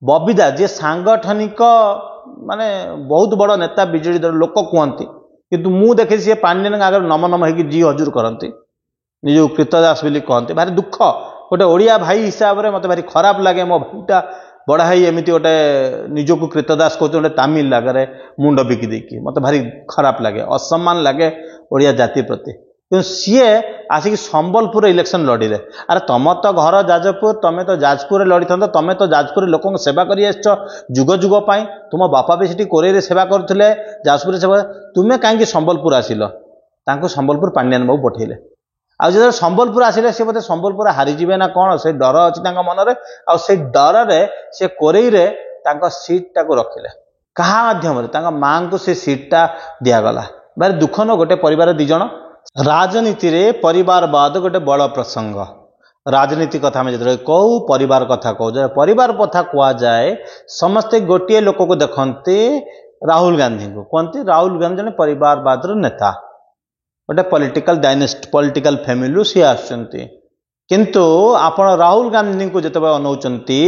बबी दास जी सांगठनिक माने बहुत बड़ नेता बीजेडी दल लोक कहते किंतु मु देखे सी पांडियन आगे नम नम हो जी हजूर करती निज कृतदास बोली कहते भारी दुख गोटे ओडिया भाई हिसाब से मत भारी खराब लगे मो भाईटा बड़ा भाई एमती गोटे निजक कृतदास कहते गोटे तामिल लगे मुंड बिकी देकी मत भारी खराब लगे असम्मान लगे ओडिया जाति प्रति सीए आसिक संबलपुर इलेक्शन लड़िले अरे तुम तो घर जाजपुर तुम तो जाजपुर लड़ी था तुम तो जाजपुर लोक सेवा कर जुग जुग तुम बापा भी सीटी कोरे सेवा करुले जाजपुर सेवा तुम्हें कहीं संबलपुर आसिल संबलपुर पांडियान बाबू पठेले आ जो संबलपुर आसिले सी बोधे संबलपुर हारीजे ना कौन से डर अच्छी मन में डर से कोरेरे सीट टाक रखिले क्या माध्यम माँ को से सीटा दिगला भारी दुख न गोटे परिवार दिज राजनीति रे परिवारवाद गोटे बड़ प्रसंग राजनीति कथा में जो कहू परिवार कथा कहू परिवार कथा कह जाए समस्ते गोटे लोक को देखते राहुल गांधी को कहते राहुल गांधी जन परिवारवाद नेता गोटे पॉलिटिकल डायनेस्ट पॉलिटिकल फैमिली सी आसुंती किंतु आपण राहुल गांधी को जिते अनौचंती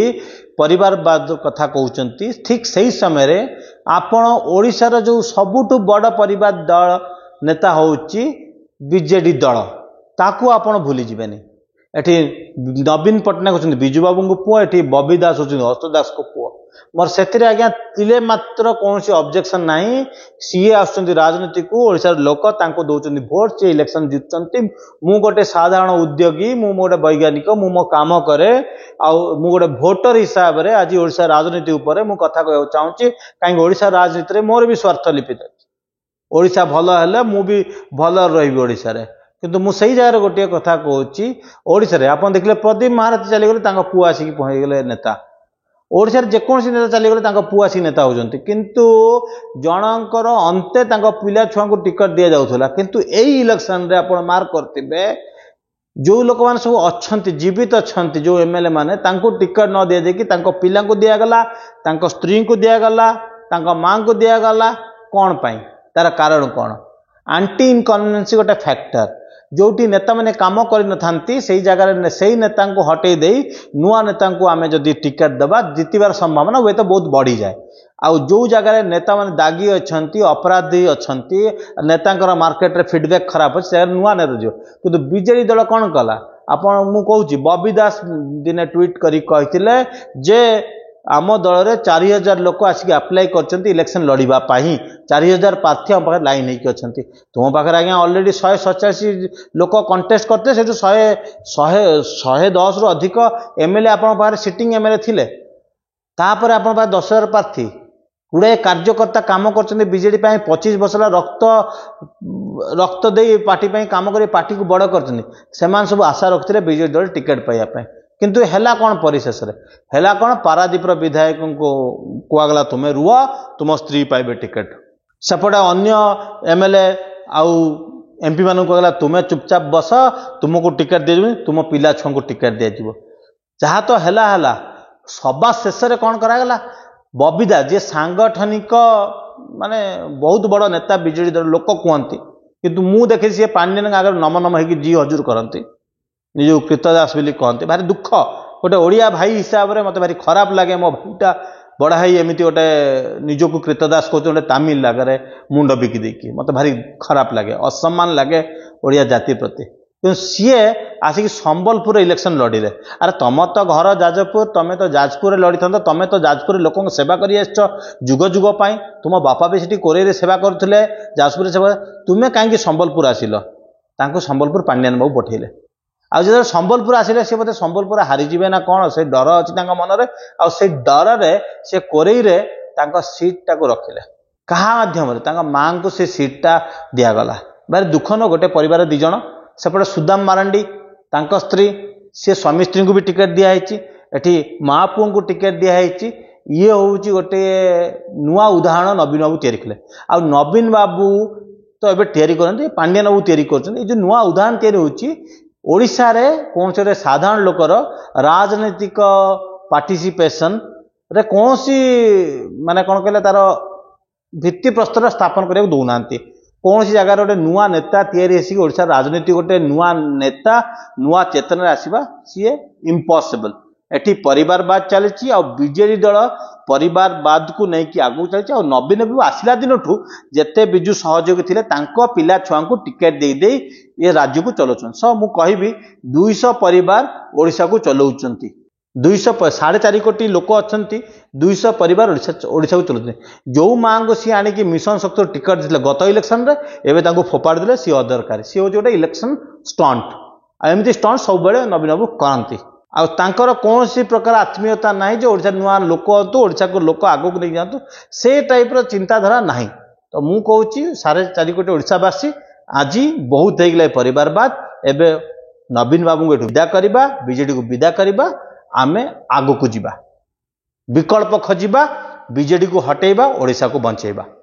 परिवारवाद कथा कहते ठीक सही समय आपण ओडिशार जो सबुठु बड़ परिवार दल नेता होची बीजेडी दल ताकू आपण भूली जिबेनी एठी नवीन पट्टनायक होचंती बिजू बाबू को पुओ एठी बबी दास होचंती हस्त दास को पुओ मोर सेतिरे आज्ञा तिले मात्र कोनसी ऑब्जेक्शन नाही सीए आसुचंती राजनीति को ओडिसा लोक तांको दोचंती वोट से इलेक्शन जितचंती मु गोटे साधारण उद्योगी मु गोटे वैज्ञानिक मु मो काम करे आ मु गोटे वोटर हिसाब रे आज ओडिसा राजनीति ऊपर मु कथा कहय चाहूची काई ओडिसा राजनीति रे मोर भी स्वार्थ लिपित अछि ओडिशा भल हेले मु भी भल रही ओडिशा रे किंतु मु सही जगह गोटे कथा कहूची ओडिशा रे आपण देखले प्रदीप महारथी चली गले तांको पुआ आसी पहुंच गले नेता ओडिशा रे जेकोसी नेता चली गले तांको पुआ आसी नेता होजंती किंतु जनकर अंते तांको पिला छुआ को टिकट दिया जाउथला किंतु एई इलेक्शन रे आपण मार्क करथिबे जो लोक मान सब अच्छंती जीवित अच्छंती जो एमएलए माने तांको टिकट न दिया देकी तांको पिला को दिया गला तांको स्त्री को दिया गला तांको मां को दिया गला कोन पई तार कारण कौन आंटी इनकन्वीनियंस गोटे फैक्टर जोटी नेता मैंने काम करती से जगह से नेता को हटे दे नुआ नेता को आम जदि टिकेट देवा जितबार संभावना हुए तो बहुत बढ़ी जाए आउ जो जगह नेता मैंने दागी अच्छा अपराधी अच्छा नेता मार्केट रे फीडबैक खराब अच्छे नुआ नेता जो कि बीजेडी दल कौन कला आपण मु कहूँ बबी दास दिने ट्वीट करी जे आम दल रे 4000 लोक आसिक अप्लाई कर इलेक्शन लड़िबा पाही 4000 प्रार्थी हम पाखे लाइन होगी अच्छा तुम पाखे आज्ञा ऑलरेडी 187 लोक कंटेस्ट करते से 110 रु अधिक एमएलए आपण पाखे सिटिंग एमएलए थिले तापर आपण पाखे 10,000 प्रार्थी गुड़े कार्यकर्ता काम कर बीजेडी 25 वर्ष रक्त दे पार्टी काम कर पार्टी को बड़ कर सब आशा रखते बीजेडी दल टिकेट पाइबा किंतु हेला कौन परिशेष हेला कौन पारादीप विधायक को कहगला तुम्हें रुआ तुम स्त्री पाइबे टिकेट सेपटे अन्य एमएलए आउ एमपी मान कहला तुम्हें चुपचाप बस तुमको टिकेट दे तुम पिला छुआ को टिकेट दिज्व जहाँ तो हेला सभा शेष में कौन करागला बबी दास जी सांगठनिक माने बहुत बड़ नेता बीजेडी दल लोक कहते किंतु मु देखे सी पांडियन आगे नम नम हो जी हजूर करती निज कृतदास बोली कहते भारी दुख गोटे ओडिया भाई हिसाब से मत भारी खराब लगे मो भाईटा बड़ा भाई एमती गोटे निजक कृतदास कहते गोटे तामिल लगे मुंड बिकी देकी मत भारी खराब लगे असम्मान लगे ओडिया जाति प्रति सीए आसिक संबलपुर इलेक्शन लड़िले अरे तुम तो घर जाजपुर तुम तो जाजपुर लड़ी था तुम तो जाजपुर लोक सेवा कर जुग जुग तुम बापा भी सीटी कोरे सेवा करुले जाजपुर सेवा तुम्हें कहीं संबलपुर आसिल संबलपुर पांडियान बाबू पठेले आ जो संबलपुर आसिले सी बोधे संबलपुर हारीजे ना कौन से डर अच्छी मन में डर से कोरेरे सीट टाक रखिले क्या माध्यम माँ को से सीटा दिगला भारी दुख न गोटे परिवार दिज सेपटे सुदाम मारांडी स्त्री सी स्वामी स्त्री को भी टिकेट दिखाई एटी महापुओं को टिकेट दिखाई ये हूँ गोटे नुआ उदाहरण नवीन बाबू तैयारी कले आ नवीन बाबू तो ये तैयारी करते पांडियान बाबू तैयारी कर नुआ उदाहरण तैयारी होची ओडिशा रे कौन से साधारण लोकर राजनीतिक पार्टिसिपेशन रे कौन सी माने कौन कहले तार भित्ति प्रस्तर स्थापन करने दौना कौन सी जगह गोटे नुआ नेता तैयारी ओडिशा राजनीति गोटे नुआ नेता नुआ चेतन आसवा सी इम्पॉसिबल एटी परिवारवाद चली बीजेडी दल परिवारवाद को लेकिन आगू चली नवीन बाबू आसला दिन जेते बिजु सहयोगी थे पिला छुआ को टिकेट दे दे ये राज्य को चलाउछन। सो मु कहबी 200 परिवार ओडिशा को चलाउछन। 200 4.5 कोटी लोक अच्छा 200 परिवार ओडिशा को चलाउछन। जो माँ को सी आनिक मिशन शक्ति टिकेट देते गत इलेक्शन एवं फोपाड़ी देले सी अदरकारी सी हूँ गोटे इलेक्शन स्टंट एमती स्टंट सब बेले नवीन बाबू करती आर कौन सी प्रकार आत्मीयता ना जो ओडिशा नुआ लोक हतु ओडिशा को लोक आगो को नहीं जातु से टाइप चिंताधारा ना। तो मु कहूँ 4.5 कोटी ओडिशावासी आज बहुत हो गला परिवारवाद एवं नवीन बाबू को विदा करवा बीजेडी को विदा करवा आमे आगो को जीवा विकल्प खोजिबा बीजेडी को हटेबा ओडिशा को बंचेबा।